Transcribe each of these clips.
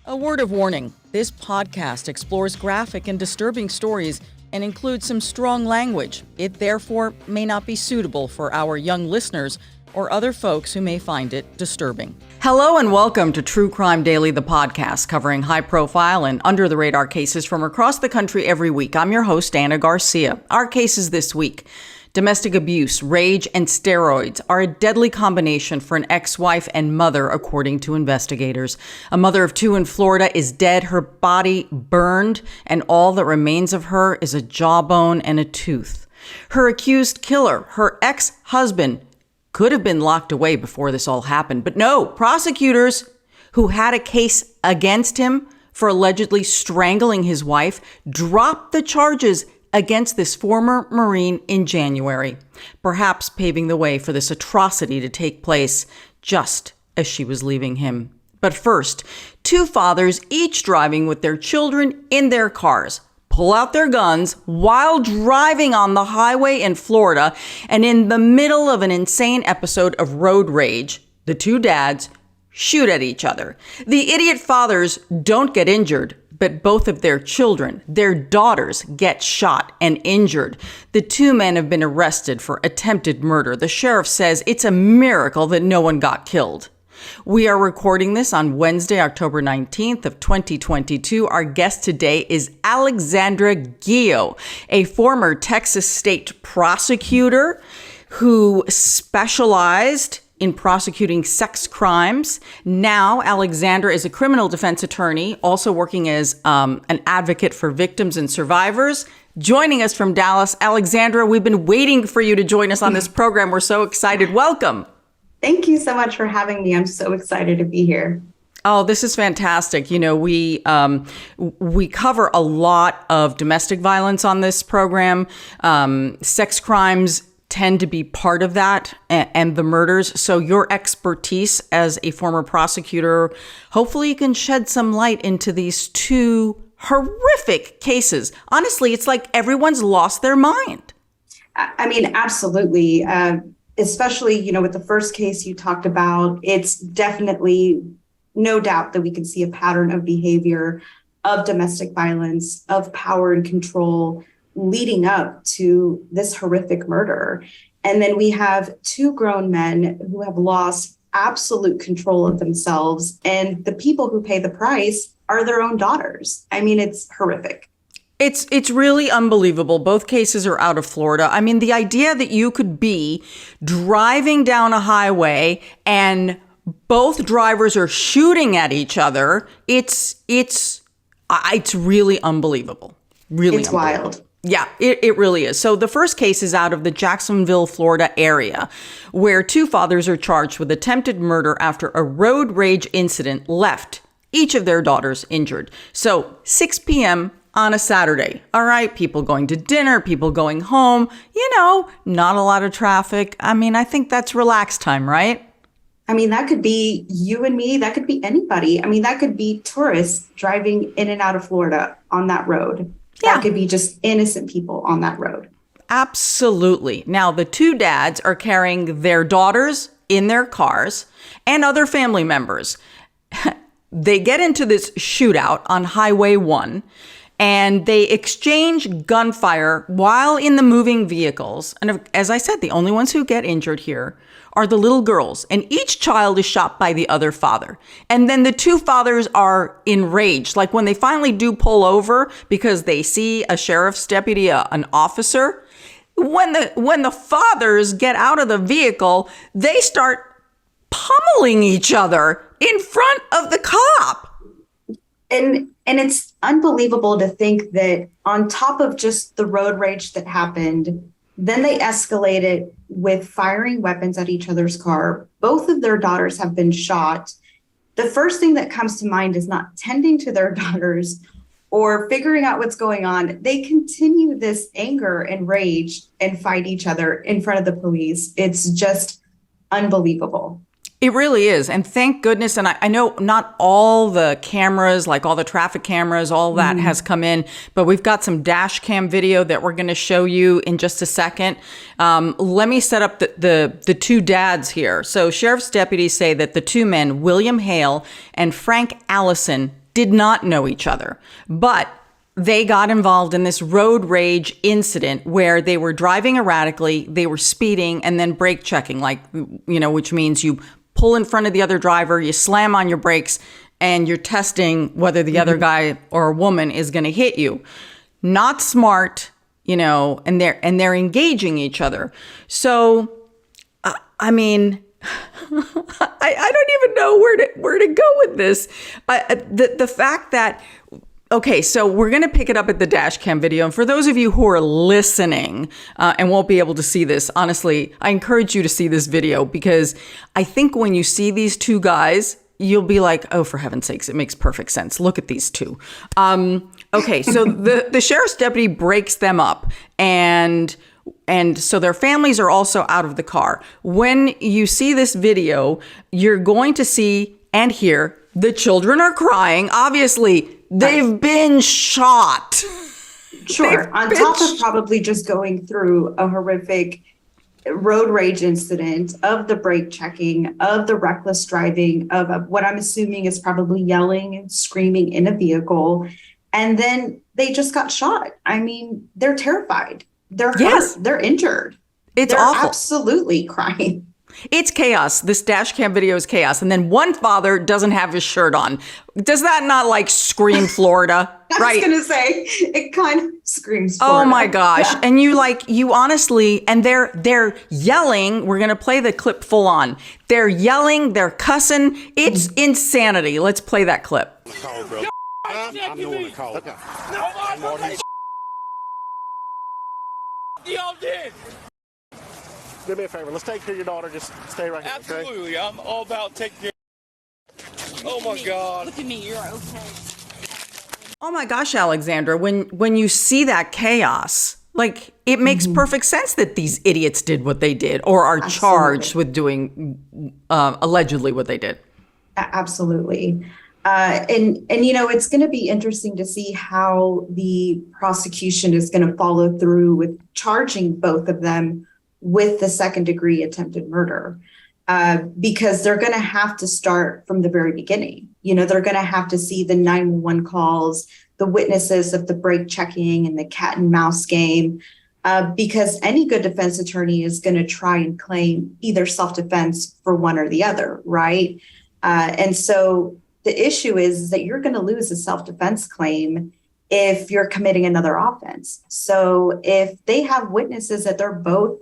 A word of warning, this podcast explores graphic and disturbing stories and includes some strong language. It therefore may not be suitable for our young listeners or other folks who may find it disturbing. Hello and welcome to True Crime Daily, the podcast covering high-profile and under-the-radar cases from across the country every week. I'm your host, Ana Garcia. Our cases this week: domestic abuse, rage, and steroids are a deadly combination for an ex-wife and mother, according to investigators. A mother of two in Florida is dead, her body burned, and all that remains of her is a jawbone and a tooth. Her accused killer, her ex-husband, could have been locked away before this all happened. But no, prosecutors who had a case against him for allegedly strangling his wife dropped the charges against this former Marine in January, perhaps paving the way for this atrocity to take place just as she was leaving him. But first, two fathers, each driving with their children in their cars, pull out their guns while driving on the highway in Florida, and in the middle of an insane episode of road rage, the two dads shoot at each other. The idiot fathers don't get injured, but both of their children, their daughters, get shot and injured. The two men have been arrested for attempted murder. The sheriff says it's a miracle that no one got killed. We are recording this on Wednesday, October 19th of 2022. Our guest today is Alexandra Guio, a former Texas state prosecutor who specialized in prosecuting sex crimes. Now, Alexandra is a criminal defense attorney, also working as an advocate for victims and survivors. Joining us from Dallas, Alexandra, we've been waiting for you to join us on this program. We're so excited. Welcome. Thank you so much for having me. I'm so excited to be here. Oh, this is fantastic. You know, we cover a lot of domestic violence on this program. Sex crimes tend to be part of that, and the murders. So your expertise as a former prosecutor, hopefully you can shed some light into these two horrific cases. Honestly, it's like everyone's lost their mind. I mean, absolutely. Especially, you know, with the first case you talked about, it's definitely no doubt that we can see a pattern of behavior of domestic violence, of power and control leading up to this horrific murder. And then we have two grown men who have lost absolute control of themselves. And the people who pay the price are their own daughters. I mean, it's horrific. It's really unbelievable. Both cases are out of Florida. I mean, the idea that you could be driving down a highway and both drivers are shooting at each other, it's really unbelievable. Really it's unbelievable. Wild. Yeah, it really is. So the first case is out of the Jacksonville, Florida area, where two fathers are charged with attempted murder after a road rage incident left each of their daughters injured. So 6 p.m. on a Saturday. All right, people going to dinner, people going home, you know, not a lot of traffic. I mean, I think that's relaxed time, right? I mean, that could be you and me. That could be anybody. I mean, that could be tourists driving in and out of Florida on that road. Yeah. That could be just innocent people on that road. Absolutely. Now, the two dads are carrying their daughters in their cars and other family members. They get into this shootout on Highway 1. And they exchange gunfire while in the moving vehicles. And as I said, the only ones who get injured here are the little girls. And each child is shot by the other father. And then the two fathers are enraged. Like when they finally do pull over because they see a sheriff's deputy, an officer, when the fathers get out of the vehicle, they start pummeling each other in front of the cop. And it's unbelievable to think that on top of just the road rage that happened, then they escalated with firing weapons at each other's car. Both of their daughters have been shot. The first thing that comes to mind is not tending to their daughters or figuring out what's going on. They continue this anger and rage and fight each other in front of the police. It's just unbelievable. It really is. And thank goodness. And I know not all the cameras, like all the traffic cameras, all that has come in, but we've got some dash cam video that we're going to show you in just a second. Let me set up the two dads here. So sheriff's deputies say that the two men, William Hale and Frank Allison, did not know each other, but they got involved in this road rage incident where they were driving erratically, they were speeding, and then brake checking, which means you pull in front of the other driver, you slam on your brakes, and you're testing whether the other guy or woman is going to hit you. Not smart, and they're engaging each other. So, I mean, I don't even know where to go with this. The fact that, okay, so we're going to pick it up at the dash cam video. And for those of you who are listening and won't be able to see this, honestly, I encourage you to see this video, because I think when you see these two guys, you'll be like, oh, for heaven's sakes, it makes perfect sense. Look at these two. Okay, so the sheriff's deputy breaks them up, and so their families are also out of the car. When you see this video, you're going to see and hear the children are crying. Obviously, they've been shot. Sure. On top of probably just going through a horrific road rage incident, of the brake checking, of the reckless driving, of what I'm assuming is probably yelling and screaming in a vehicle. And then they just got shot. I mean, they're terrified. They're hurt. They're injured. They're awful. Absolutely crying. It's chaos. This dash cam video is chaos. And then one father doesn't have his shirt on. Does that not scream Florida? I was going to say, it kind of screams Florida. Oh my gosh. Yeah. And you honestly, and they're yelling. We're going to play the clip full on. They're yelling. They're cussing. It's insanity. Let's play that clip. I'm doing a call. Okay. Y'all did. Do me a favor. Let's take care of your daughter. Just stay right here. Absolutely. Okay? I'm all about taking care. Oh my God. Look at me. You're okay. Oh my gosh, Alexandra, when you see that chaos, it makes perfect sense that these idiots did what they did, or are charged with doing allegedly what they did. Absolutely. And it's going to be interesting to see how the prosecution is going to follow through with charging both of them with the second-degree attempted murder, because they're going to have to start from the very beginning. They're going to have to see the 911 calls, the witnesses of the brake checking and the cat and mouse game, because any good defense attorney is going to try and claim either self-defense for one or the other, right? And so the issue is that you're going to lose a self-defense claim if you're committing another offense. So if they have witnesses that they're both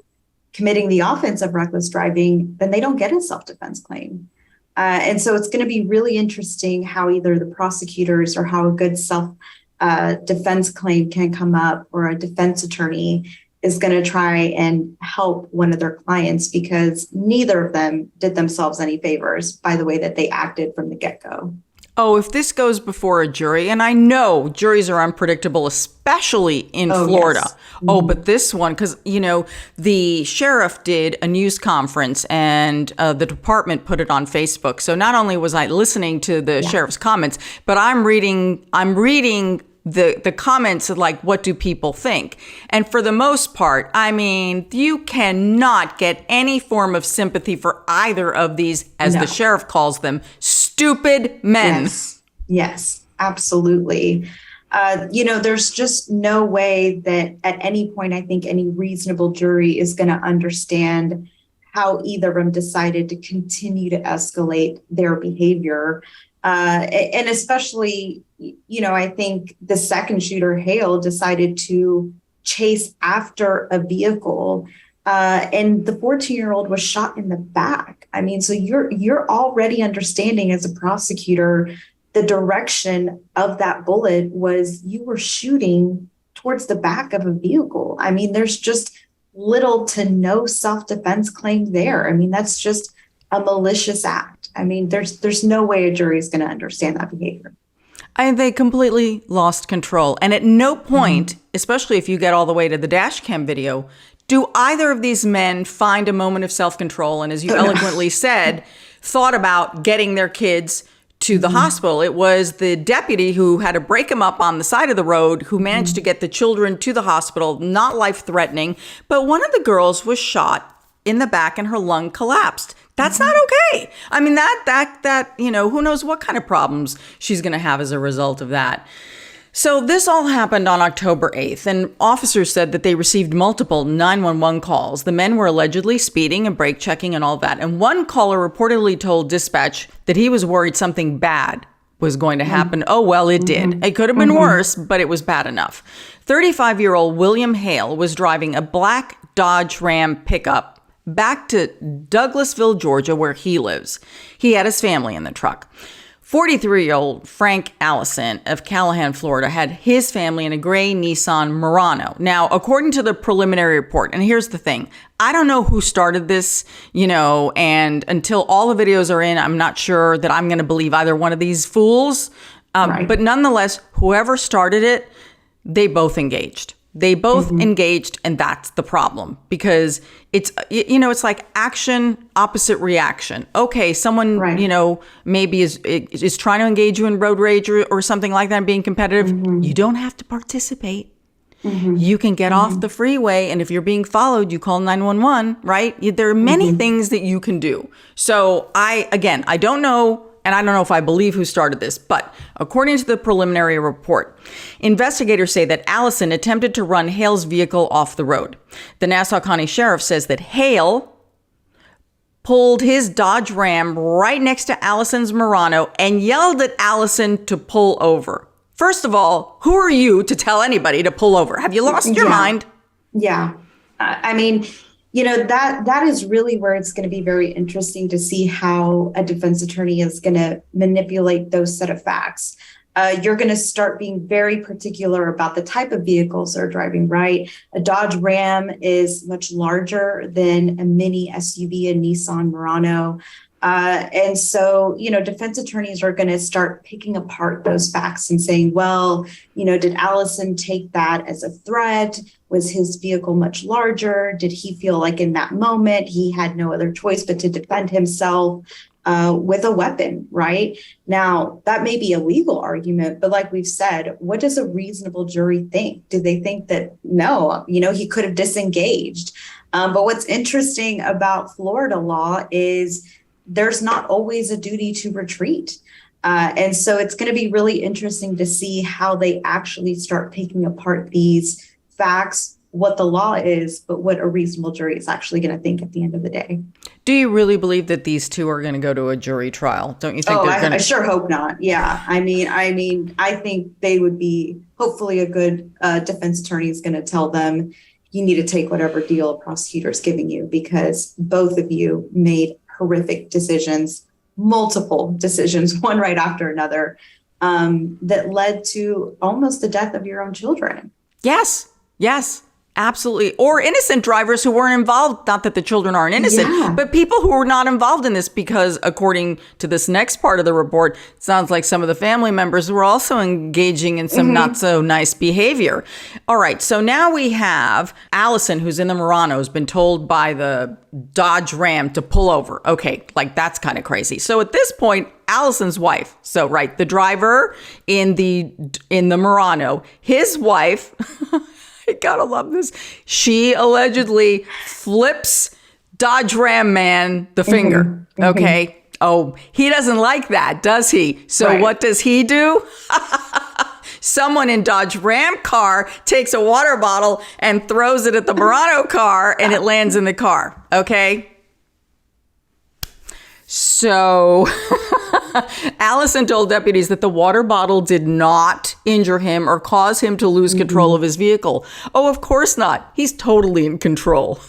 committing the offense of reckless driving, then they don't get a self-defense claim. And so it's going to be really interesting how either the prosecutors or how a good self-defense claim can come up, or a defense attorney is going to try and help one of their clients, because neither of them did themselves any favors by the way that they acted from the get-go. Oh, if this goes before a jury, and I know juries are unpredictable, especially in Florida. Yes. Oh, but this one, because, the sheriff did a news conference, and the department put it on Facebook. So not only was I listening to the sheriff's comments, but I'm reading the comments of what do people think? And for the most part, I mean, you cannot get any form of sympathy for either of these, as the sheriff calls them, stupid men. Yes, absolutely. There's just no way that at any point, I think any reasonable jury is going to understand how either of them decided to continue to escalate their behavior. And especially, I think the second shooter, Hale, decided to chase after a vehicle, and the 14-year-old was shot in the back. I mean, so you're already understanding as a prosecutor, the direction of that bullet was you were shooting towards the back of a vehicle. I mean, there's just little to no self-defense claim there. I mean, that's just a malicious act. I mean, there's no way a jury is going to understand that behavior. They completely lost control. And at no point, especially if you get all the way to the dash cam video, do either of these men find a moment of self-control and, as you eloquently said, thought about getting their kids to the hospital. It was the deputy who had to break him up on the side of the road who managed to get the children to the hospital, not life-threatening. But one of the girls was shot in the back and her lung collapsed. That's not okay. I mean, that who knows what kind of problems she's going to have as a result of that. So this all happened on October 8th, and officers said that they received multiple 911 calls. The men were allegedly speeding and brake checking and all that. And one caller reportedly told dispatch that he was worried something bad was going to happen. Oh, well, it did. It could have been worse, but it was bad enough. 35-year-old William Hale was driving a black Dodge Ram pickup back to Douglasville, Georgia, where he lives. He had his family in the truck. 43-year-old Frank Allison of Callahan, Florida, had his family in a gray Nissan Murano. Now, according to the preliminary report, and here's the thing, I don't know who started this, and until all the videos are in, I'm not sure that I'm going to believe either one of these fools. Right. But nonetheless, whoever started it, they both engaged. They both engaged, and that's the problem, because it's like action, opposite reaction. Okay, someone, maybe is trying to engage you in road rage or something like that, being competitive. You don't have to participate. You can get off the freeway, and if you're being followed, you call 911, right? There are many things that you can do. So I don't know. And I don't know if I believe who started this, but according to the preliminary report, investigators say that Allison attempted to run Hale's vehicle off the road. The Nassau County Sheriff says that Hale pulled his Dodge Ram right next to Allison's Murano and yelled at Allison to pull over. First of all, who are you to tell anybody to pull over? Have you lost your mind? Yeah. I mean, that is really where it's going to be very interesting to see how a defense attorney is going to manipulate those set of facts. You're going to start being very particular about the type of vehicles they're driving, right? A Dodge Ram is much larger than a mini SUV, a Nissan Murano. And so, defense attorneys are going to start picking apart those facts and saying, well, did Allison take that as a threat? Was his vehicle much larger? Did he feel like in that moment he had no other choice but to defend himself with a weapon, right? Now, that may be a legal argument, but like we've said, what does a reasonable jury think? Do they think that, no, he could have disengaged? But what's interesting about Florida law is there's not always a duty to retreat. And so it's going to be really interesting to see how they actually start picking apart these facts, what the law is, but what a reasonable jury is actually going to think at the end of the day. Do you really believe that these two are going to go to a jury trial? Don't you think they're going to? I sure hope not. Yeah. I mean, I think they would be, hopefully a good defense attorney is going to tell them, you need to take whatever deal a prosecutor is giving you, because both of you made horrific decisions, multiple decisions, one right after another, that led to almost the death of your own children. Yes, absolutely. Or innocent drivers who weren't involved. Not that the children aren't innocent, but people who were not involved in this, because according to this next part of the report, it sounds like some of the family members were also engaging in some not so nice behavior. All right. So now we have Allison, who's in the Murano, has been told by the Dodge Ram to pull over. Okay. Like, that's kind of crazy. So at this point, Allison's wife, so right, the driver in the Murano, his wife, I gotta love this. She allegedly flips Dodge Ram man the finger. Okay. Oh, he doesn't like that, does he? So what does he do? Someone in Dodge Ram car takes a water bottle and throws it at the Murano car, and it lands in the car. Okay. So Allison told deputies that the water bottle did not injure him or cause him to lose control of his vehicle. Oh, of course not. He's totally in control.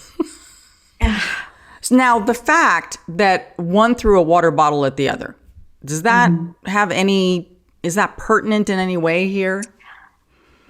Now, the fact that one threw a water bottle at the other, does that have any, is that pertinent in any way here?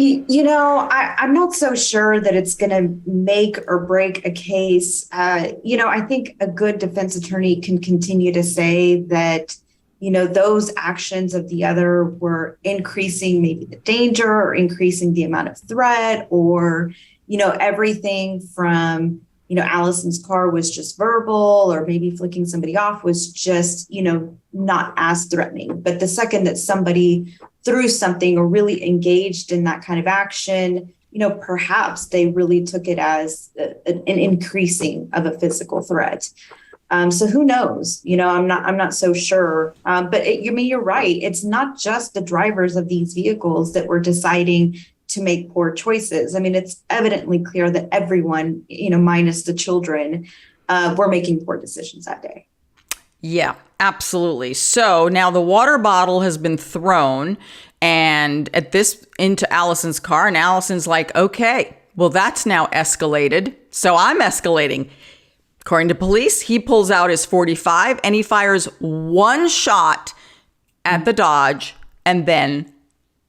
I'm not so sure that it's going to make or break a case. I think a good defense attorney can continue to say that, those actions of the other were increasing maybe the danger or increasing the amount of threat, or, everything from, Allison's car was just verbal, or maybe flicking somebody off was just, not as threatening. But the second that somebody through something or really engaged in that kind of action, perhaps they really took it as an increasing of a physical threat. So who knows? I'm not so sure. But you're right. It's not just the drivers of these vehicles that were deciding to make poor choices. I mean, it's evidently clear that everyone, minus the children, were making poor decisions that day. Yeah, absolutely. So now the water bottle has been thrown and into Allison's car, and Allison's like, okay, well, that's now escalated. So I'm escalating. According to police, he pulls out his .45 and he fires one shot at the Dodge and then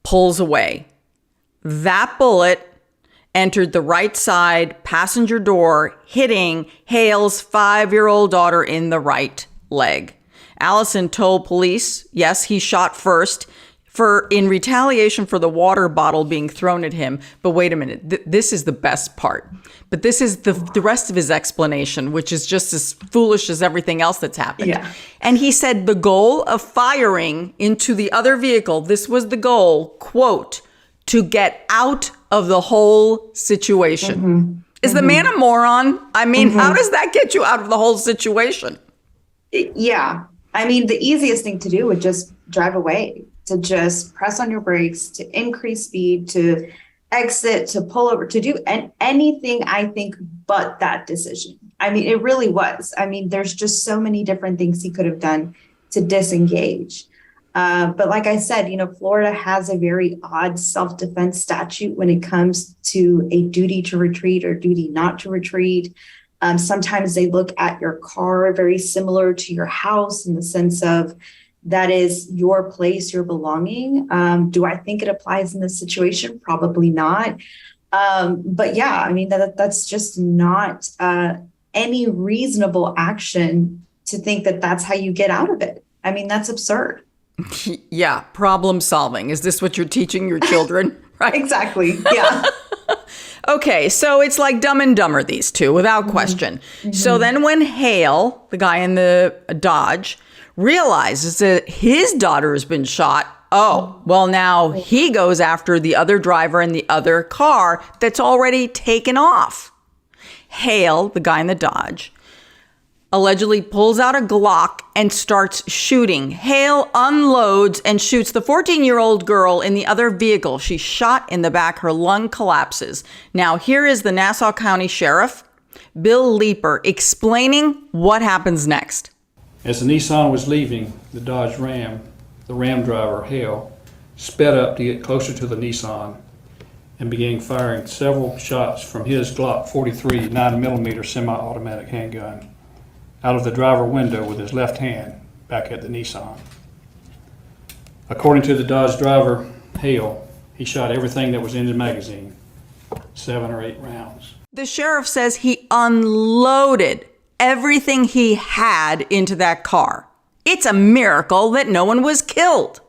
pulls away. That bullet entered the right side passenger door, hitting Hale's 5-year-old daughter in the right leg. Allison told police, yes, he shot first in retaliation for the water bottle being thrown at him. But wait a minute, this is the best part. But this is the rest of his explanation, which is just as foolish as everything else that's happened. Yeah. And he said the goal of firing into the other vehicle, this was the goal, quote, to get out of the whole situation. Mm-hmm. Is the man a moron? I mean, how does that get you out of the whole situation? Yeah. I mean, the easiest thing to do would just drive away, to just press on your brakes, to increase speed, to exit, to pull over, to do anything, I think, but that decision. I mean, it really was. I mean, there's just so many different things he could have done to disengage. But like I said, Florida has a very odd self-defense statute when it comes to a duty to retreat or duty not to retreat. Sometimes they look at your car very similar to your house in the sense of that is your place, your belonging. Do I think it applies in this situation? Probably not. But yeah, I mean, that's just not any reasonable action to think that that's how you get out of it. I mean, that's absurd. Yeah, problem solving. Is this what you're teaching your children? Right? Exactly. Yeah. Okay, so it's like Dumb and Dumber, these two, without question. Mm-hmm. So then when Hale, the guy in the Dodge, realizes that his daughter has been shot, well, now he goes after the other driver in the other car that's already taken off. Hale, the guy in the Dodge, allegedly pulls out a Glock and starts shooting. Hale unloads and shoots the 14-year-old girl in the other vehicle. She's shot in the back. Her lung collapses. Now, here is the Nassau County Sheriff, Bill Leeper, explaining what happens next. As the Nissan was leaving the Dodge Ram, the Ram driver, Hale, sped up to get closer to the Nissan and began firing several shots from his Glock 43 9mm semi-automatic handgun out of the driver window with his left hand back at the Nissan. According to the Dodge driver, Hale, he shot everything that was in the magazine, 7 or 8 rounds. The sheriff says he unloaded everything he had into that car. It's a miracle that no one was killed.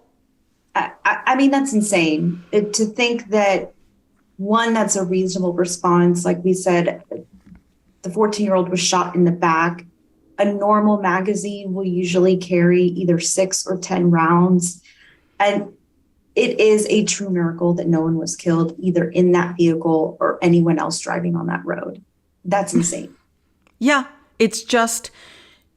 I mean, that's insane. To think that, one, that's a reasonable response. Like we said, the 14-year-old was shot in the back. A normal magazine will usually carry either 6 or 10 rounds. And it is a true miracle that no one was killed either in that vehicle or anyone else driving on that road. That's insane. Yeah, it's just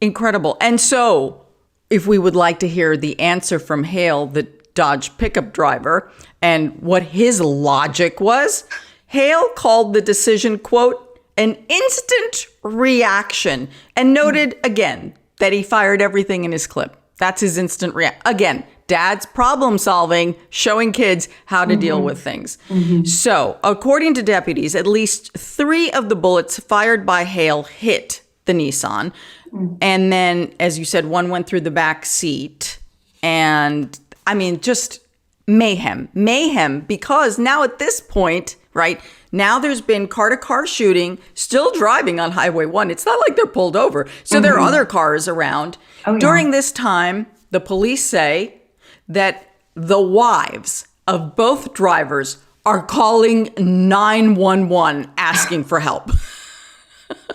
incredible. And so if we would like to hear the answer from Hale, the Dodge pickup driver, and what his logic was, Hale called the decision, quote, an instant reaction, and noted again that he fired everything in his clip. That's his instant reaction. Again, dad's problem solving, showing kids how to deal with things. Mm-hmm. So, according to deputies, at least 3 of the bullets fired by Hale hit the Nissan. Mm-hmm. And then, as you said, 1 went through the back seat. And I mean, just mayhem, because now at this point, right, now there's been car-to-car shooting, still driving on Highway 1. It's not like they're pulled over. So there are other cars around. Oh, yeah. During this time, the police say that the wives of both drivers are calling 911 asking for help.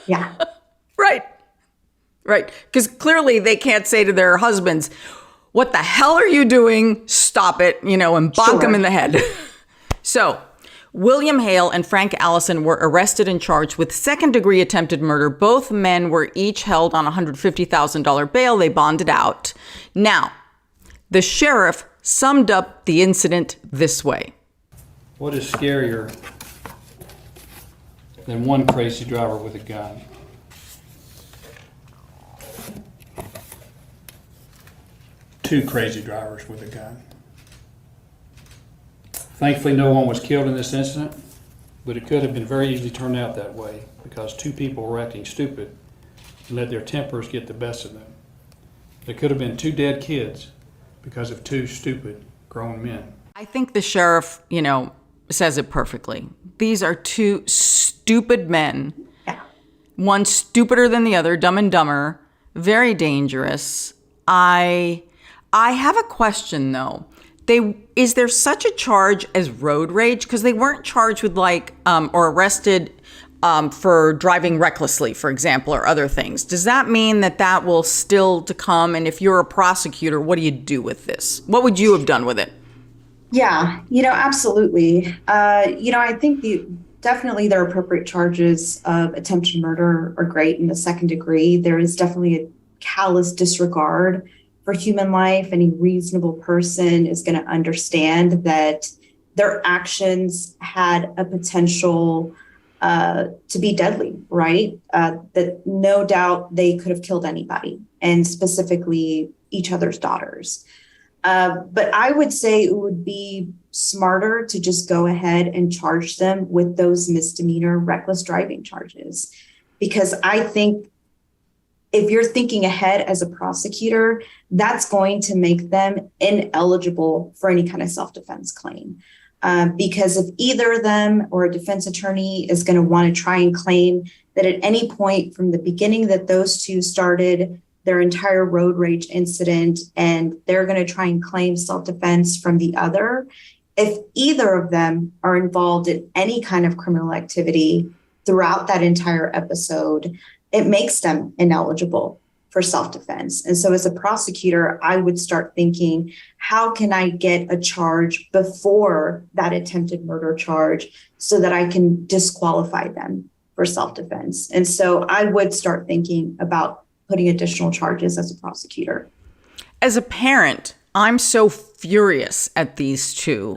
Yeah. Right. Because clearly they can't say to their husbands, what the hell are you doing? Stop it, and bonk them in the head. So William Hale and Frank Allison were arrested and charged with second-degree attempted murder. Both men were each held on $150,000 bail. They bonded out. Now, the sheriff summed up the incident this way. What is scarier than one crazy driver with a gun? Two crazy drivers with a gun. Thankfully, no one was killed in this incident, but it could have been very easily turned out that way because two people were acting stupid and let their tempers get the best of them. There could have been two dead kids because of two stupid grown men. I think the sheriff, says it perfectly. These are two stupid men. Yeah. One stupider than the other, Dumb and Dumber, very dangerous. I have a question though. Is there such a charge as road rage? Because they weren't charged with or arrested for driving recklessly, for example, or other things. Does that mean that will still to come? And if you're a prosecutor, what do you do with this? What would you have done with it? Yeah, absolutely. I think definitely their appropriate charges of attempted murder are great in the second degree. There is definitely a callous disregard for human life. Any reasonable person is going to understand that their actions had a potential to be deadly, right? That no doubt they could have killed anybody, and specifically each other's daughters. But I would say it would be smarter to just go ahead and charge them with those misdemeanor reckless driving charges. Because I think if you're thinking ahead as a prosecutor, that's going to make them ineligible for any kind of self-defense claim. Because if either of them or a defense attorney is going to want to try and claim that at any point from the beginning that those two started their entire road rage incident and they're going to try and claim self-defense from the other, if either of them are involved in any kind of criminal activity throughout that entire episode, it makes them ineligible for self-defense. And so as a prosecutor, I would start thinking, how can I get a charge before that attempted murder charge so that I can disqualify them for self-defense? And so I would start thinking about putting additional charges as a prosecutor. As a parent, I'm so furious at these two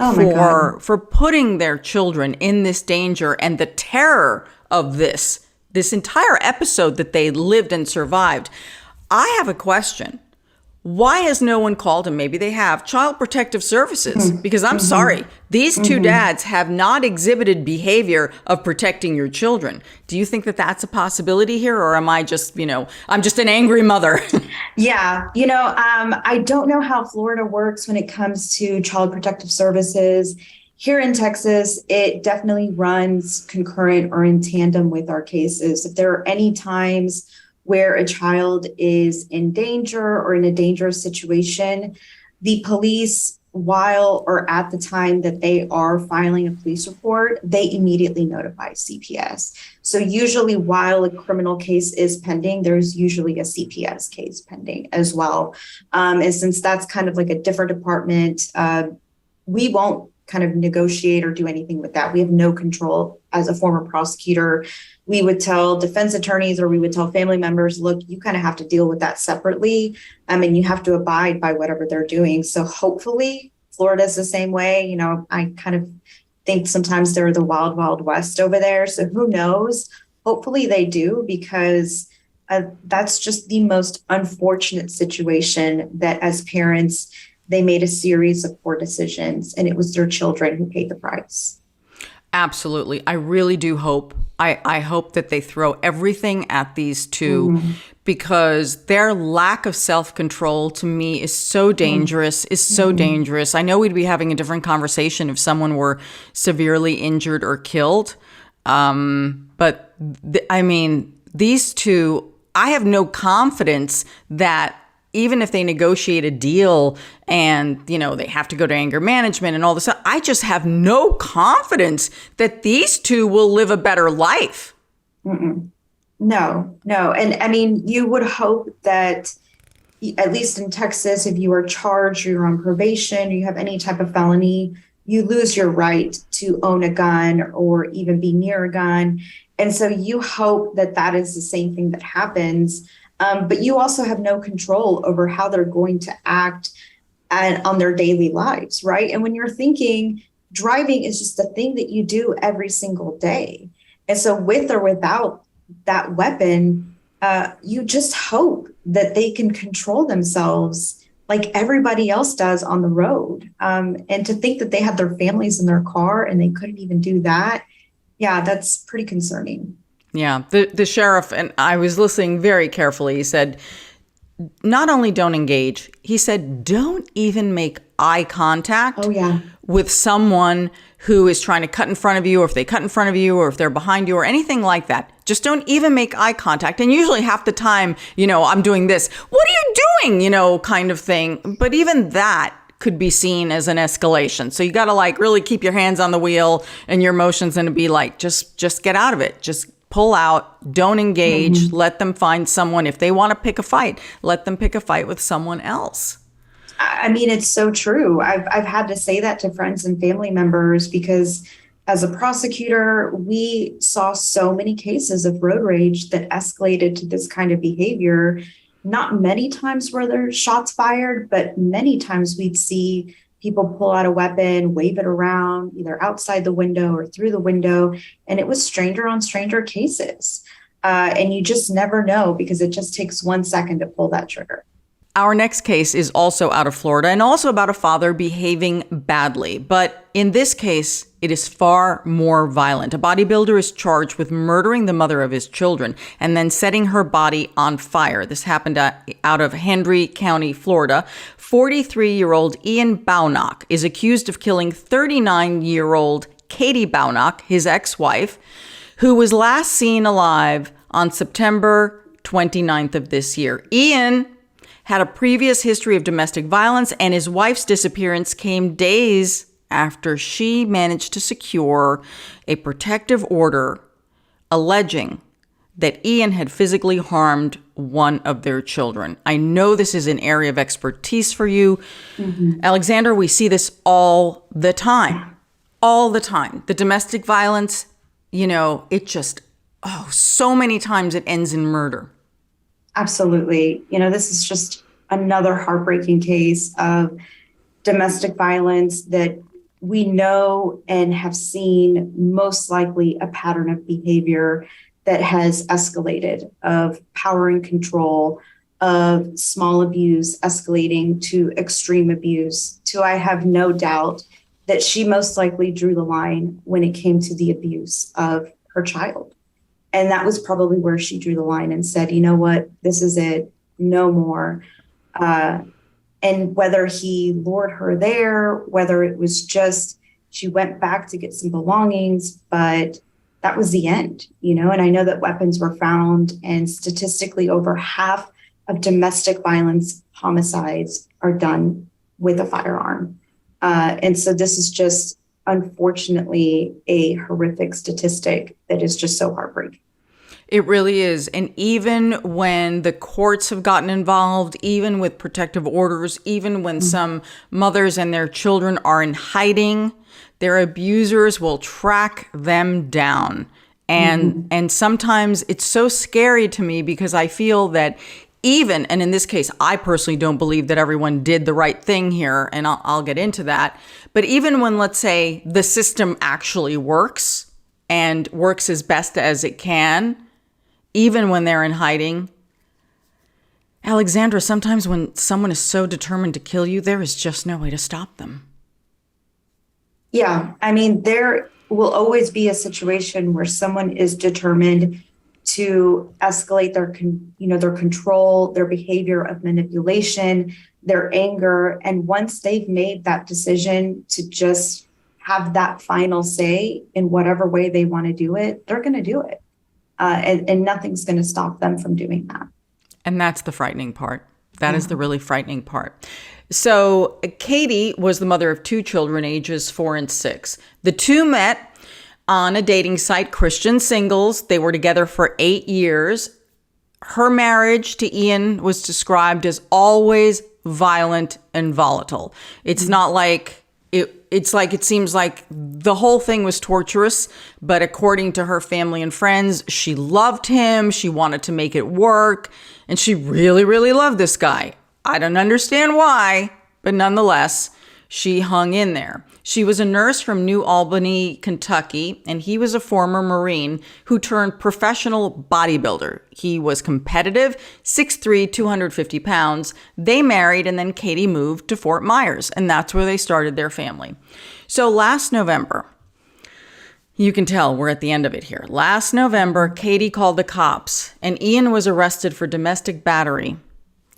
for putting their children in this danger and the terror of this entire episode that they lived and survived. I have a question. Why has no one called, and maybe they have, Child Protective Services? Because I'm sorry, these two dads have not exhibited behavior of protecting your children. Do you think that that's a possibility here, or am I just, I'm just an angry mother? Yeah, I don't know how Florida works when it comes to Child Protective Services. Here in Texas, it definitely runs concurrent or in tandem with our cases. If there are any times where a child is in danger or in a dangerous situation, the police, while or at the time that they are filing a police report, they immediately notify CPS. So usually while a criminal case is pending, there's usually a CPS case pending as well. And since that's kind of like a different department, we won't kind of negotiate or do anything with that. We have no control. As a former prosecutor, we would tell defense attorneys or we would tell family members, look, you kind of have to deal with that separately. And you have to abide by whatever they're doing. So hopefully Florida's the same way. I kind of think sometimes they're the wild, wild west over there. So who knows? Hopefully they do, because that's just the most unfortunate situation that as parents, they made a series of poor decisions and it was their children who paid the price. Absolutely. I really do hope. I hope that they throw everything at these two because their lack of self-control to me is so dangerous, dangerous. I know we'd be having a different conversation if someone were severely injured or killed. But these two, I have no confidence that even if they negotiate a deal and, they have to go to anger management and all this, I just have no confidence that these two will live a better life. No. And you would hope that at least in Texas, if you are charged or you're on probation, or you have any type of felony, you lose your right to own a gun or even be near a gun. And so you hope that that is the same thing that happens. But you also have no control over how they're going to act and on their daily lives, right? And when you're thinking driving is just a thing that you do every single day. And so with or without that weapon, you just hope that they can control themselves like everybody else does on the road. And to think that they had their families in their car and they couldn't even do that, yeah, that's pretty concerning. Yeah, the sheriff, and I was listening very carefully, he said, not only don't engage, he said, don't even make eye contact with someone who is trying to cut in front of you, or if they cut in front of you, or if they're behind you, or anything like that. Just don't even make eye contact. And usually half the time, I'm doing this. What are you doing? Kind of thing. But even that could be seen as an escalation. So you got to really keep your hands on the wheel, and your emotions going to be just get out of it. Just pull out, don't engage, let them find someone. If they want to pick a fight, let them pick a fight with someone else. I mean, it's so true. I've had to say that to friends and family members because as a prosecutor, we saw so many cases of road rage that escalated to this kind of behavior. Not many times were there shots fired, but many times we'd see people pull out a weapon, wave it around, either outside the window or through the window. And it was stranger on stranger cases. And you just never know because it just takes 1 second to pull that trigger. Our next case is also out of Florida and also about a father behaving badly. But in this case, it is far more violent. A bodybuilder is charged with murdering the mother of his children and then setting her body on fire. This happened out of Hendry County, Florida. 43-year-old Ian Baunock is accused of killing 39-year-old Katie Baunock, his ex-wife, who was last seen alive on September 29th of this year. Ian had a previous history of domestic violence, and his wife's disappearance came days after she managed to secure a protective order alleging that Ian had physically harmed one of their children. I know this is an area of expertise for you. Alexandra, we see this all the time. All the time. The domestic violence, it just, so many times it ends in murder. Absolutely. This is just another heartbreaking case of domestic violence that we know and have seen most likely a pattern of behavior that has escalated, of power and control, of small abuse escalating to extreme abuse, to I have no doubt that she most likely drew the line when it came to the abuse of her child. And that was probably where she drew the line and said, you know what, this is it, no more. And whether he lured her there, whether it was just she went back to get some belongings, but that was the end, and I know that weapons were found, and statistically over half of domestic violence homicides are done with a firearm. And so this is just, unfortunately, a horrific statistic that is just so heartbreaking. It really is. And even when the courts have gotten involved, even with protective orders, even when some mothers and their children are in hiding, their abusers will track them down. And sometimes it's so scary to me because I feel that even, and in this case, I personally don't believe that everyone did the right thing here, and I'll get into that. But even when, let's say, the system actually works and works as best as it can, even when they're in hiding, Alexandra, sometimes when someone is so determined to kill you, there is just no way to stop them. Yeah, I mean, there will always be a situation where someone is determined to escalate their control, their behavior of manipulation, their anger. And once they've made that decision to just have that final say in whatever way they want to do it, they're going to do it. And nothing's going to stop them from doing that. And that's the frightening part. That is the really frightening part. So Katie was the mother of two children, ages 4 and 6. The two met on a dating site, Christian Singles. They were together for 8 years. Her marriage to Ian was described as always violent and volatile. It's not like it's like it seems like the whole thing was torturous, but according to her family and friends, she loved him, she wanted to make it work, and she really, really loved this guy. I don't understand why, but nonetheless, she hung in there. She was a nurse from New Albany, Kentucky, and he was a former Marine who turned professional bodybuilder. He was competitive, 6'3", 250 pounds. They married, and then Katie moved to Fort Myers, and that's where they started their family. So last November, you can tell we're at the end of it here. Last November, Katie called the cops, and Ian was arrested for domestic battery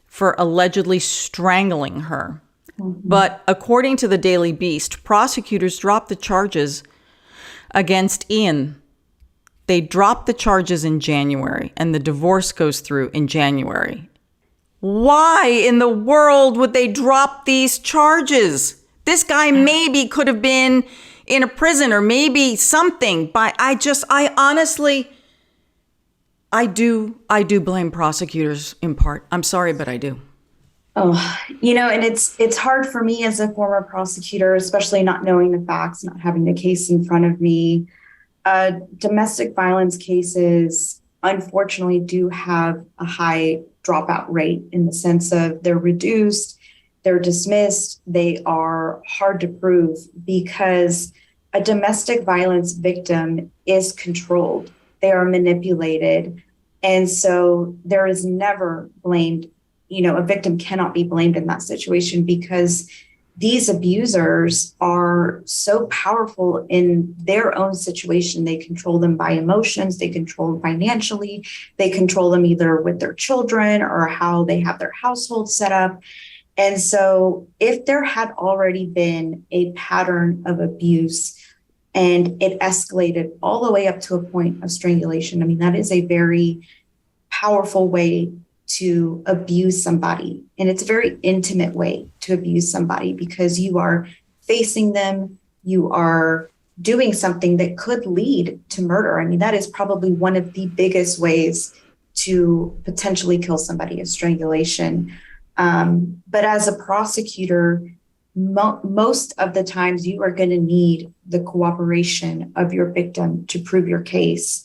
for allegedly strangling her. But according to the Daily Beast, prosecutors dropped the charges against Ian. They dropped the charges in January, and the divorce goes through in January. Why in the world would they drop these charges? This guy maybe could have been in a prison or maybe something, but I do blame prosecutors in part. I'm sorry, but I do. Oh, and it's hard for me as a former prosecutor, especially not knowing the facts, not having the case in front of me. Domestic violence cases, unfortunately, do have a high dropout rate in the sense of they're reduced, they're dismissed, they are hard to prove because a domestic violence victim is controlled. They are manipulated. And so there is never blamed. A victim cannot be blamed in that situation because these abusers are so powerful in their own situation. They control them by emotions, they control them financially, they control them either with their children or how they have their household set up. And so if there had already been a pattern of abuse and it escalated all the way up to a point of strangulation, that is a very powerful way to abuse somebody. And it's a very intimate way to abuse somebody because you are facing them, you are doing something that could lead to murder. That is probably one of the biggest ways to potentially kill somebody is strangulation. But as a prosecutor, most of the times you are going to need the cooperation of your victim to prove your case.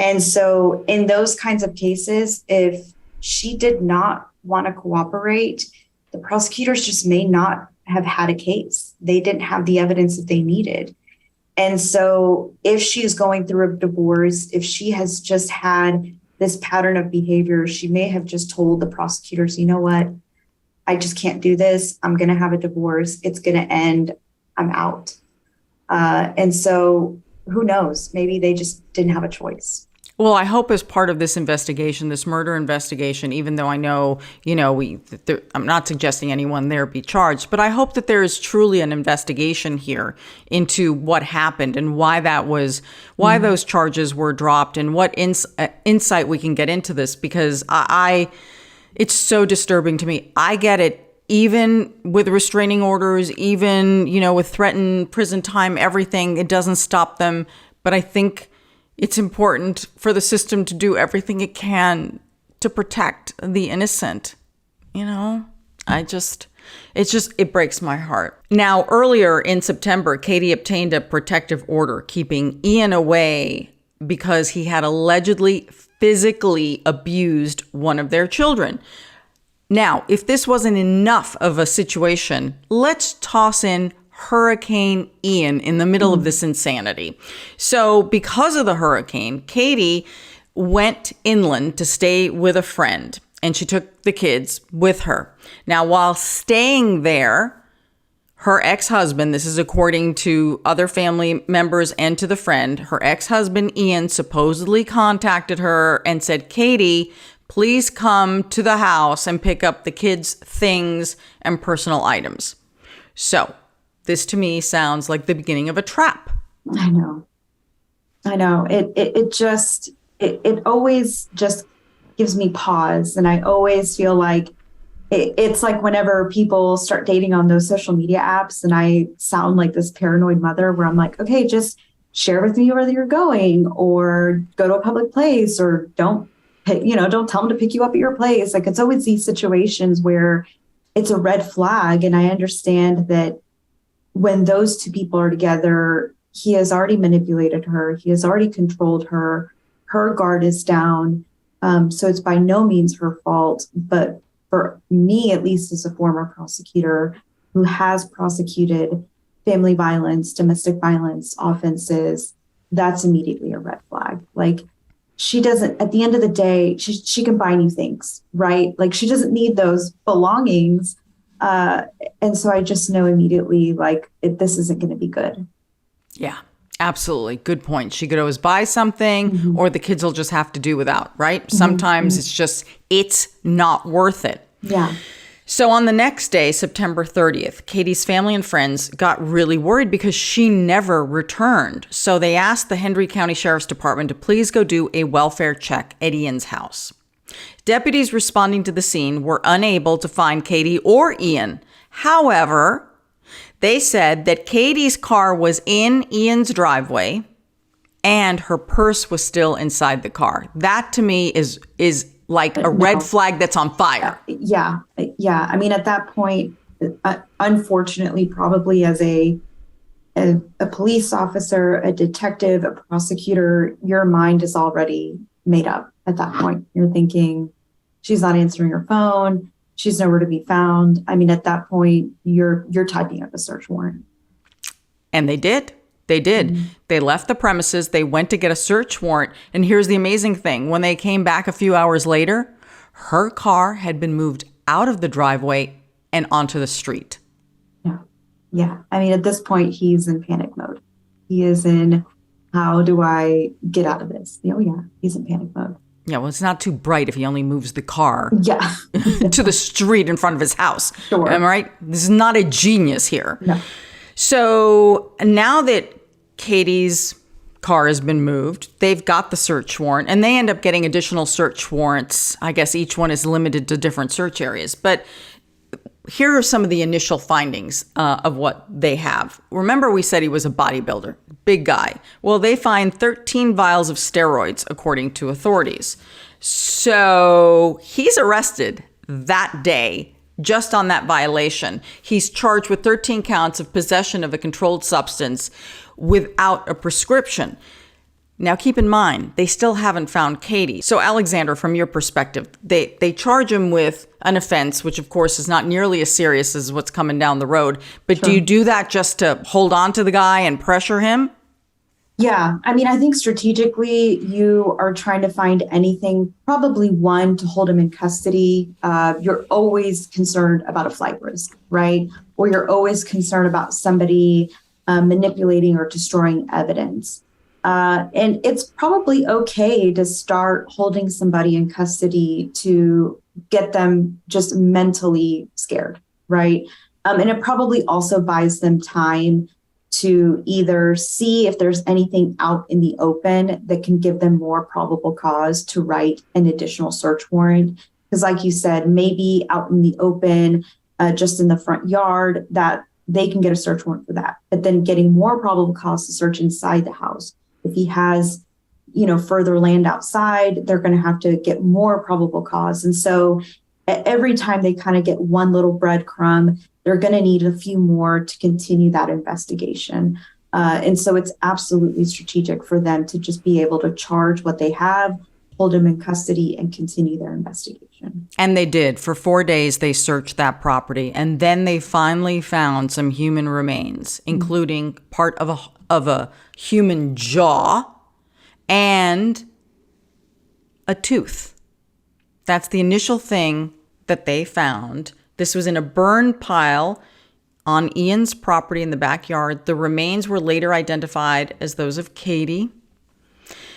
And so in those kinds of cases, if she did not want to cooperate, the prosecutors just may not have had a case. They didn't have the evidence that they needed. And so if she's going through a divorce, if she has just had this pattern of behavior, she may have just told the prosecutors, you know what, I just can't do this. I'm going to have a divorce. It's going to end. I'm out. And so who knows? Maybe they just didn't have a choice. Well, I hope as part of this investigation, this murder investigation, even though I know, I'm not suggesting anyone there be charged, but I hope that there is truly an investigation here into what happened and why why those charges were dropped and what insight we can get into this, because it's so disturbing to me. I get it. Even with restraining orders, even, with threatened prison time, everything, it doesn't stop them. But I think it's important for the system to do everything it can to protect the innocent. It breaks my heart. Now, earlier in September, Katie obtained a protective order keeping Ian away because he had allegedly physically abused one of their children. Now, if this wasn't enough of a situation, let's toss in Hurricane Ian in the middle of this insanity. So because of the hurricane, Katie went inland to stay with a friend, and she took the kids with her. Now, while staying there, her ex-husband, this is according to other family members and to the friend, her ex-husband Ian supposedly contacted her and said, Katie, please come to the house and pick up the kids' things and personal items. So this to me sounds like the beginning of a trap. I know. It always just gives me pause. And I always feel like it's like whenever people start dating on those social media apps and I sound like this paranoid mother where I'm like, okay, just share with me where you're going or go to a public place or don't tell them to pick you up at your place. Like it's always these situations where it's a red flag. And I understand that when those two people are together, he has already manipulated her. He has already controlled her. Her guard is down. So it's by no means her fault. But for me, at least as a former prosecutor who has prosecuted family violence, domestic violence offenses, that's immediately a red flag. Like, she doesn't, at the end of the day, she can buy new things, right? Like, she doesn't need those belongings. And so I just know immediately, like, this isn't going to be good. Yeah, absolutely. Good point. She could always buy something or the kids will just have to do without, right? Sometimes it's not worth it. Yeah. So on the next day, September 30th, Katie's family and friends got really worried because she never returned. So they asked the Hendry County Sheriff's Department to please go do a welfare check at Ian's house. Deputies responding to the scene were unable to find Katie or Ian. However, they said that Katie's car was in Ian's driveway and her purse was still inside the car. That to me is like a red flag that's on fire. Yeah. I mean, at that point, unfortunately, probably as a police officer, a detective, a prosecutor, your mind is already made up at that point. You're thinking, she's not answering her phone. She's nowhere to be found. I mean, at that point, you're typing up a search warrant. And they did. They did. They left the premises. They went to get a search warrant. And here's the amazing thing. When they came back a few hours later, her car had been moved out of the driveway and onto the street. Yeah. I mean, at this point, he's in panic mode. He is in, how do I get out of this? Oh, yeah, he's in panic mode. Yeah, well, it's not too bright if he only moves the car to the street in front of his house. Sure. Am I right? This is not a genius here. No. So now that Katie's car has been moved, they've got the search warrant, and they end up getting additional search warrants. I guess each one is limited to different search areas. But here are some of the initial findings of what they have. Remember, we said he was a bodybuilder, big guy. Well, they find 13 vials of steroids, according to authorities. So he's arrested that day just on that violation. He's charged with 13 counts of possession of a controlled substance without a prescription. Now, keep in mind, they still haven't found Katie. So, Alexandra, from your perspective, they charge him with an offense, which, of course, is not nearly as serious as what's coming down the road. But do you do that just to hold on to the guy and pressure him? Yeah. I mean, I think strategically, you are trying to find anything, probably one, to hold him in custody. You're always concerned about a flight risk, right? Or you're always concerned about somebody manipulating or destroying evidence. And it's probably okay to start holding somebody in custody to get them just mentally scared, right? And it probably also buys them time to either see if there's anything out in the open that can give them more probable cause to write an additional search warrant. Because like you said, maybe out in the open, just in the front yard, that they can get a search warrant for that. But then getting more probable cause to search inside the house. If he has, further land outside, they're going to have to get more probable cause. And so every time they kind of get one little breadcrumb, they're going to need a few more to continue that investigation. And so it's absolutely strategic for them to just be able to charge what they have, hold him in custody, and continue their investigation. And they did. For 4 days, they searched that property. And then they finally found some human remains, including part of a human jaw and a tooth. That's the initial thing that they found. This was in a burn pile on Ian's property in the backyard. The remains were later identified as those of Katie.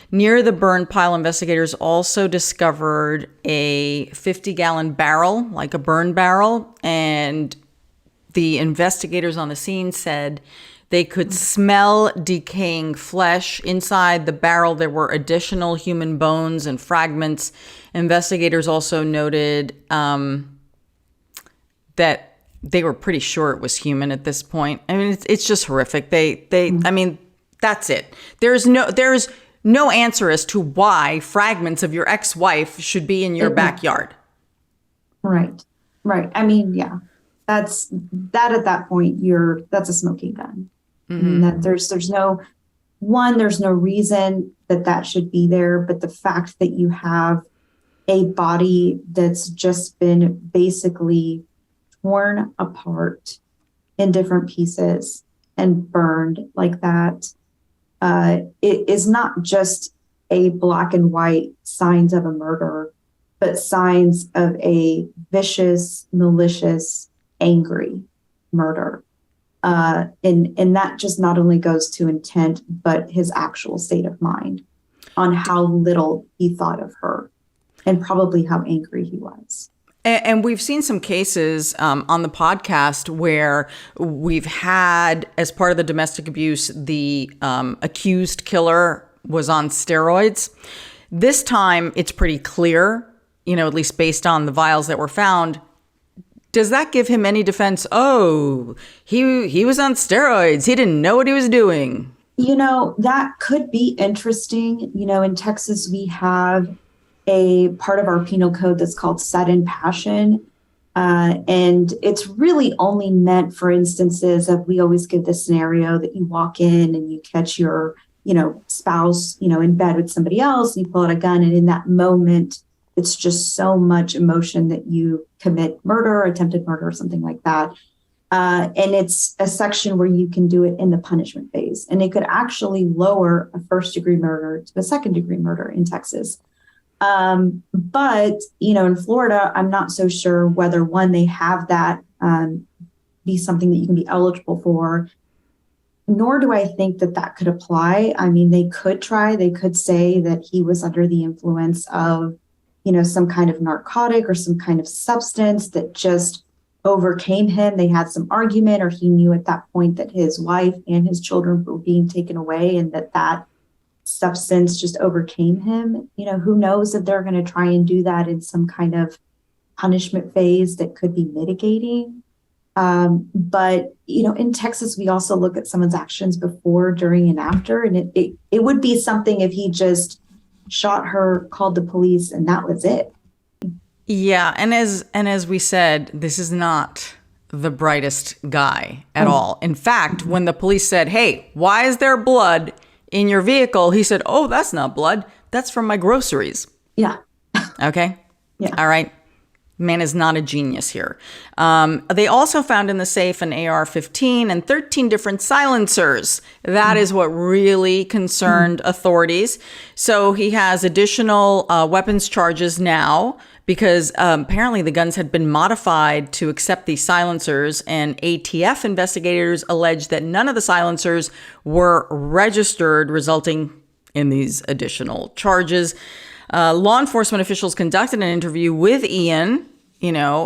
Near the burn pile, investigators also discovered a 50-gallon barrel, like a burn barrel, and the investigators on the scene said they could smell decaying flesh. Inside the barrel, there were additional human bones and fragments. Investigators also noted that they were pretty sure it was human at this point. I mean, it's just horrific. I mean, that's it. There's no answer as to why fragments of your ex-wife should be in your backyard. Right. I mean, yeah. that at that point, that's a smoking gun. Mm-hmm. That there's no reason that should be there, but the fact that you have a body that's just been basically torn apart in different pieces and burned like that, it is not just a black and white signs of a murder, but signs of a vicious, malicious, angry murder. And that just not only goes to intent, but his actual state of mind on how little he thought of her and probably how angry he was. And we've seen some cases on the podcast where we've had, as part of the domestic abuse, the accused killer was on steroids. This time, it's pretty clear, at least based on the vials that were found. Does that give him any defense? Oh, he was on steroids. He didn't know what he was doing. That could be interesting. In Texas, we have a part of our penal code that's called sudden passion. And it's really only meant for instances of, we always give the scenario that you walk in and you catch your, spouse, in bed with somebody else, and you pull out a gun. And in that moment, it's just so much emotion that you commit murder, attempted murder, or something like that. And it's a section where you can do it in the punishment phase. And it could actually lower a first-degree murder to a second-degree murder in Texas. But, in Florida, I'm not so sure whether, one, they have that be something that you can be eligible for, nor do I think that could apply. I mean, they could say that he was under the influence of, some kind of narcotic or some kind of substance that just overcame him. They had some argument, or he knew at that point that his wife and his children were being taken away, and that substance just overcame him. Who knows if they're going to try and do that in some kind of punishment phase that could be mitigating. But, in Texas, we also look at someone's actions before, during, and after. And it would be something if he just shot her, called the police, and that was it. Yeah. And as we said, this is not the brightest guy at all. In fact, when the police said, "Hey, why is there blood in your vehicle?" he said, "Oh, that's not blood. That's from my groceries." Yeah. Okay. Yeah. All right. Man is not a genius here. They also found in the safe an AR-15 and 13 different silencers. That is what really concerned authorities. So he has additional weapons charges now, because apparently the guns had been modified to accept these silencers, and ATF investigators alleged that none of the silencers were registered, resulting in these additional charges. Law enforcement officials conducted an interview with Ian.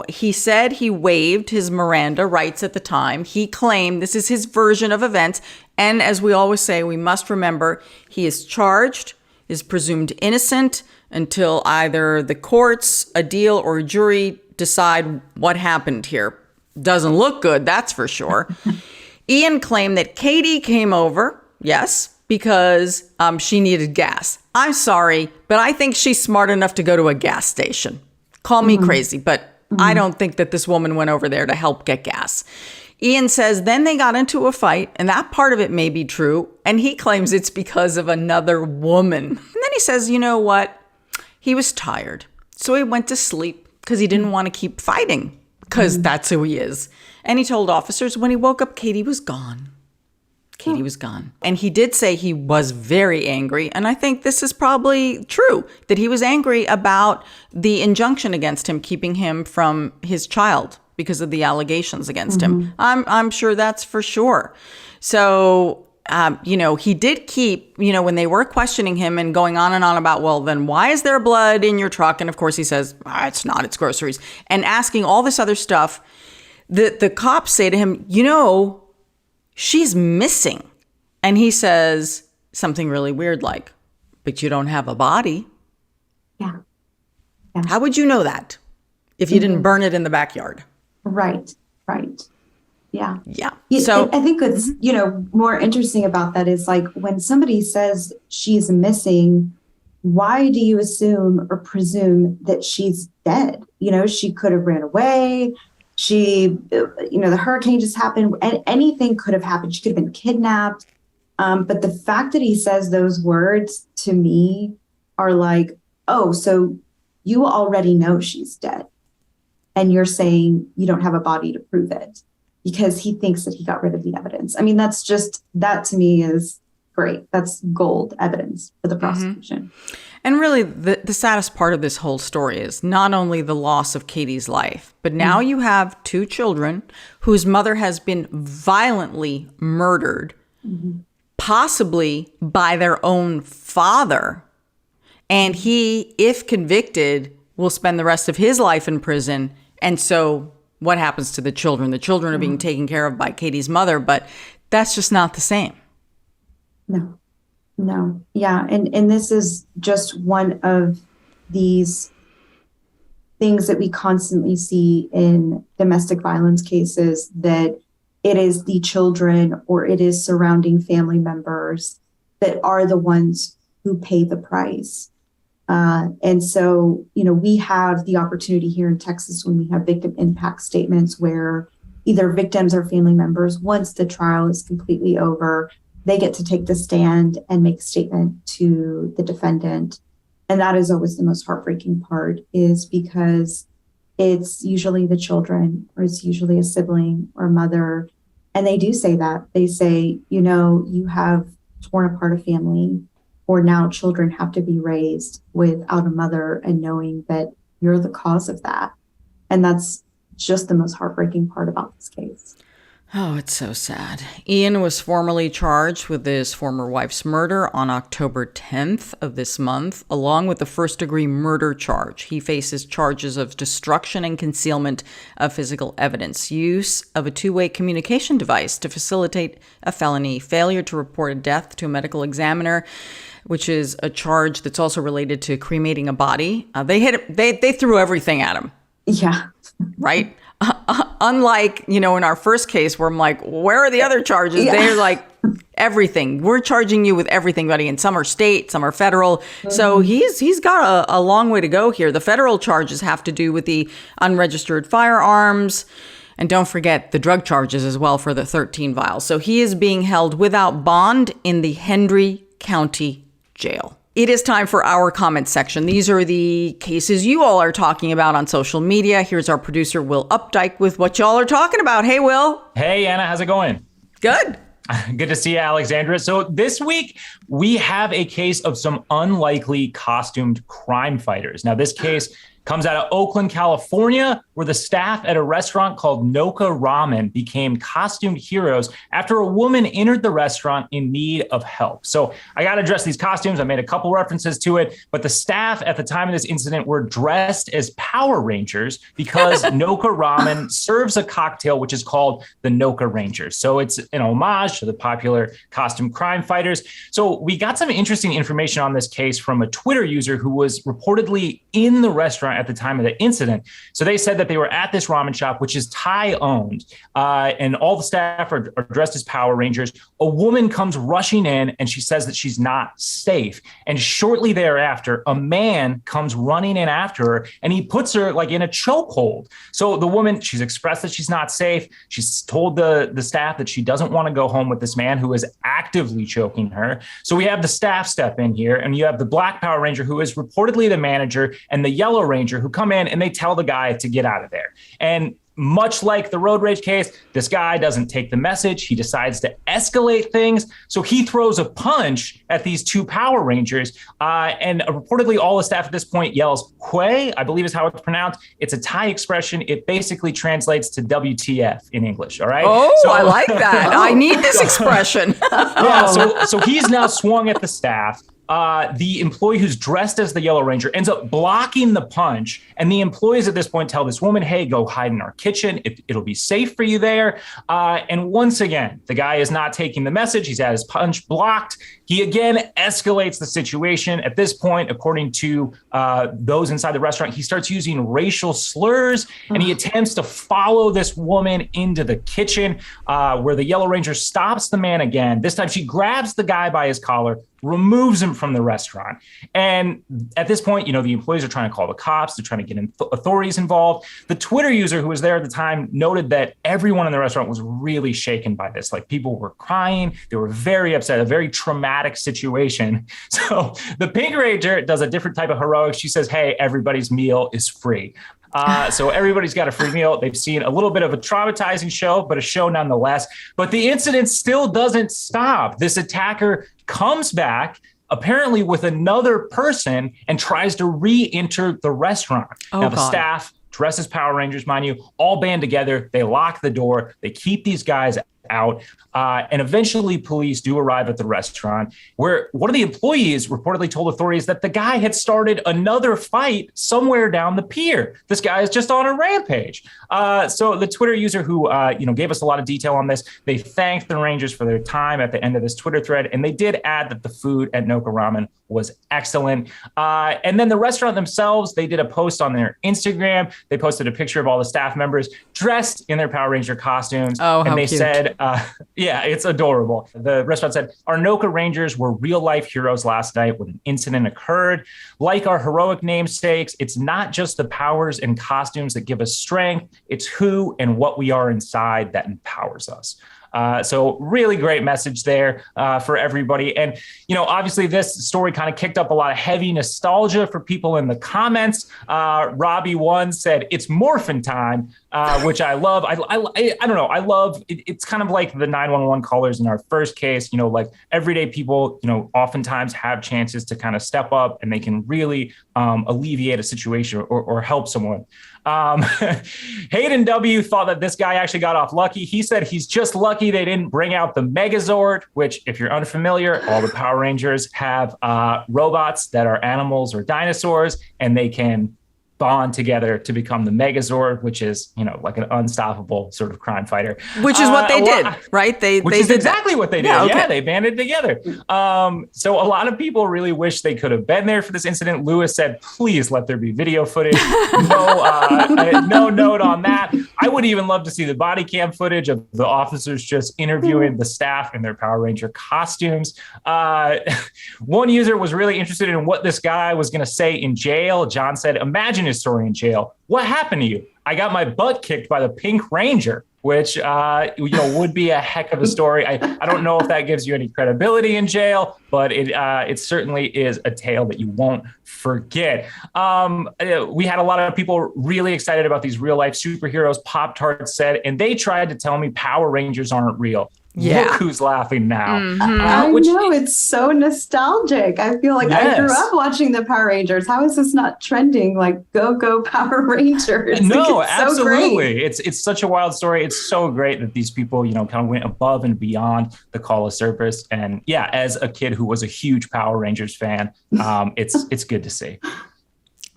He said he waived his Miranda rights at the time. He claimed this is his version of events. And as we always say, we must remember he is charged, is presumed innocent until either the courts, a deal, or a jury decide what happened here. Doesn't look good, that's for sure. Ian claimed that Katie came over, yes, because she needed gas. I'm sorry, but I think she's smart enough to go to a gas station. Call me crazy, but I don't think that this woman went over there to help get gas. Ian says then they got into a fight, and that part of it may be true, and he claims it's because of another woman. And then he says, you know what? He was tired, so he went to sleep because he didn't want to keep fighting, because that's who he is. And he told officers when he woke up, Katie was gone. Katie was gone. And he did say he was very angry. And I think this is probably true, that he was angry about the injunction against him, keeping him from his child because of the allegations against him. I'm sure that's for sure. So, he did keep, when they were questioning him and going on and on about, well, then why is there blood in your truck? And of course he says, it's not, it's groceries. And asking all this other stuff, the cops say to him, she's missing. And he says something really weird like, but you don't have a body. Yeah. How would you know that if you didn't burn it in the backyard? Right. Yeah. So I think what's, more interesting about that is, like, when somebody says she's missing, why do you assume or presume that she's dead? She could have ran away. The hurricane just happened, and anything could have happened. She could have been kidnapped. But the fact that he says those words to me are like, oh, so you already know she's dead. And you're saying you don't have a body to prove it because he thinks that he got rid of the evidence. I mean, that to me is great. That's gold evidence for the prosecution. And really, the saddest part of this whole story is not only the loss of Katie's life, but now you have two children whose mother has been violently murdered, possibly by their own father. And he, if convicted, will spend the rest of his life in prison. And so what happens to the children? The children are being taken care of by Katie's mother, but that's just not the same. No. Yeah. And this is just one of these things that we constantly see in domestic violence cases, that it is the children or it is surrounding family members that are the ones who pay the price. And so, we have the opportunity here in Texas when we have victim impact statements where either victims or family members, once the trial is completely over, they get to take the stand and make a statement to the defendant. And that is always the most heartbreaking part, is because it's usually the children, or it's usually a sibling or mother. And they do say that. They say, you have torn apart a family, or now children have to be raised without a mother, and knowing that you're the cause of that. And that's just the most heartbreaking part about this case. Oh, it's so sad. Ian was formally charged with his former wife's murder on October 10th of this month, along with the first-degree murder charge. He faces charges of destruction and concealment of physical evidence, use of a two-way communication device to facilitate a felony, failure to report a death to a medical examiner, which is a charge that's also related to cremating a body. They threw everything at him. Yeah. Right? Unlike, in our first case where I'm like, where are the other charges? Yeah. They're like, everything. We're charging you with everything, buddy. And some are state, some are federal. So he's got a long way to go here. The federal charges have to do with the unregistered firearms. And don't forget the drug charges as well for the 13 vials. So he is being held without bond in the Hendry County Jail. It is time for our comment section. These are the cases you all are talking about on social media. Here's our producer, Will Updike, with what y'all are talking about. Hey, Will. Hey, Anna. How's it going? Good. Good to see you, Alexandra. So this week, we have a case of some unlikely costumed crime fighters. Now, this case comes out of Oakland, California, where the staff at a restaurant called Noka Ramen became costumed heroes after a woman entered the restaurant in need of help. So I got to address these costumes. I made a couple references to it, but the staff at the time of this incident were dressed as Power Rangers because Noka Ramen serves a cocktail which is called the Noka Rangers. So it's an homage to the popular costume crime fighters. So we got some interesting information on this case from a Twitter user who was reportedly in the restaurant at the time of the incident. So they said that they were at this ramen shop, which is Thai owned, and all the staff are dressed as Power Rangers. A woman comes rushing in and she says that she's not safe. And shortly thereafter, a man comes running in after her and he puts her like in a chokehold. So the woman, she's expressed that she's not safe. She's told the staff that she doesn't want to go home with this man who is actively choking her. So we have the staff step in here, and you have the Black Power Ranger who is reportedly the manager, and the Yellow Ranger who come in and they tell the guy to get out of there. And much like the road rage case, this guy doesn't take the message. He decides to escalate things. So he throws a punch at these two Power Rangers. And reportedly all the staff at this point yells, "Hue," I believe is how it's pronounced. It's a Thai expression. It basically translates to WTF in English. All right. Oh, so I like that. I need this expression. Yeah. So he's now swung at the staff. The employee who's dressed as the Yellow Ranger ends up blocking the punch. And the employees at this point tell this woman, "Hey, go hide in our kitchen. It'll be safe for you there." And once again, the guy is not taking the message. He's had his punch blocked. He again escalates the situation. At this point, according to those inside the restaurant, he starts using racial slurs and he attempts to follow this woman into the kitchen where the Yellow Ranger stops the man again. This time she grabs the guy by his collar, removes him from the restaurant. And at this point, the employees are trying to call the cops. They're trying to get authorities involved. The Twitter user who was there at the time noted that everyone in the restaurant was really shaken by this. Like, people were crying. They were very upset, a very traumatic situation. So the Pink Ranger does a different type of heroics. She says, hey, everybody's meal is free. So everybody's got a free meal. They've seen a little bit of a traumatizing show, but a show nonetheless. But the incident still doesn't stop. This attacker comes back, apparently with another person, and tries to re-enter the restaurant. Now, the staff, dressed as Power Rangers, mind you, all band together. They lock the door. They keep these guys out. And eventually police do arrive at the restaurant, where one of the employees reportedly told authorities that the guy had started another fight somewhere down the pier. This guy is just on a rampage. So the Twitter user who gave us a lot of detail on this, they thanked the Rangers for their time at the end of this Twitter thread, and they did add that the food at Noka Ramen was excellent. And then the restaurant themselves, they did a post on their Instagram. They posted a picture of all the staff members dressed in their Power Ranger costumes. Oh, how and they cute. said, yeah, it's adorable. The restaurant said, our Noka Rangers were real life heroes last night when an incident occurred. Like our heroic namesakes, it's not just the powers and costumes that give us strength. It's who and what we are inside that empowers us. So really great message there for everybody. And, obviously this story kind of kicked up a lot of heavy nostalgia for people in the comments. Robbie1 said, it's morphin' time, which I love. I don't know. I love it. It's kind of like the 911 callers in our first case, like everyday people, oftentimes have chances to kind of step up, and they can really alleviate a situation or help someone. Hayden W thought that this guy actually got off lucky. He said he's just lucky they didn't bring out the Megazord, which, if you're unfamiliar, all the Power Rangers have robots that are animals or dinosaurs, and they can bond together to become the Megazord, which is, like an unstoppable sort of crime fighter. Which is what they did, right? They did exactly what they did. Yeah, okay. Yeah, they banded together. So a lot of people really wish they could have been there for this incident. Lewis said, please let there be video footage. No note on that. I would even love to see the body cam footage of the officers just interviewing the staff in their Power Ranger costumes. One user was really interested in what this guy was going to say in jail. John said, imagine his story in jail. What happened to you? I got my butt kicked by the Pink Ranger, which would be a heck of a story. I don't know if that gives you any credibility in jail, but it certainly is a tale that you won't forget. We had a lot of people really excited about these real life superheroes, Pop-Tarts said, and they tried to tell me Power Rangers aren't real. Yeah. Look who's laughing now. I know, it's so nostalgic. I feel like I grew up watching the Power Rangers. How is this not trending? Like, go Power Rangers. No, it's absolutely. It's such a wild story. It's so great that these people, kind of went above and beyond the call of service. And yeah, as a kid who was a huge Power Rangers fan, it's good to see.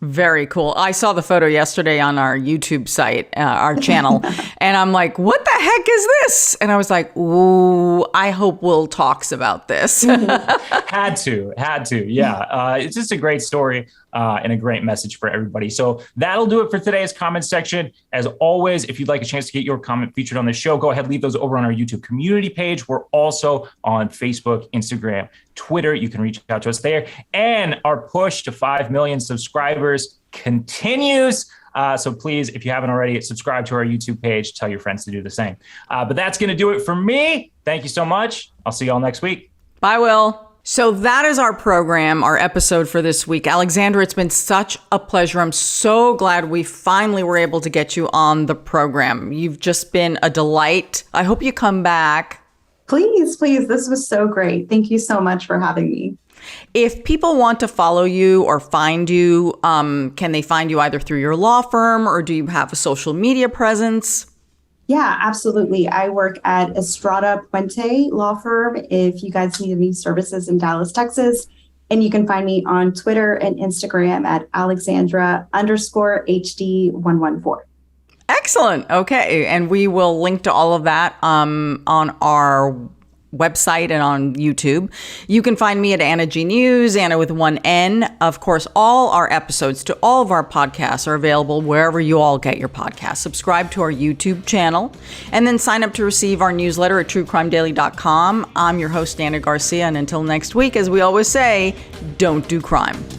Very cool. I saw the photo yesterday on our YouTube site, our channel, and I'm like, what the heck is this? And I was like, ooh, I hope Will talks about this. Had to. Yeah. It's just a great story and a great message for everybody. So that'll do it for today's comment section. As always, if you'd like a chance to get your comment featured on the show, go ahead, leave those over on our YouTube community page. We're also on Facebook, Instagram, Twitter. You can reach out to us there. And our push to 5 million subscribers continues. So please, if you haven't already, subscribe to our YouTube page. Tell your friends to do the same. But that's going to do it for me. Thank you so much. I'll see you all next week. Bye, Will. So that is our program, our episode for this week. Alexandra, it's been such a pleasure. I'm so glad we finally were able to get you on the program. You've just been a delight. I hope you come back. Please. This was so great. Thank you so much for having me. If people want to follow you or find you, can they find you either through your law firm, or do you have a social media presence? Yeah, absolutely. I work at Estrada Puente Law Firm if you guys need any services in Dallas, Texas. And you can find me on Twitter and Instagram at Alexandra_HD114. Excellent. Okay. And we will link to all of that on our website and on YouTube. You can find me at Anna G News, Anna with one N. Of course, all our episodes to all of our podcasts are available wherever you all get your podcasts. Subscribe to our YouTube channel and then sign up to receive our newsletter at truecrimedaily.com. I'm your host, Ana Garcia, and until next week, as we always say, don't do crime.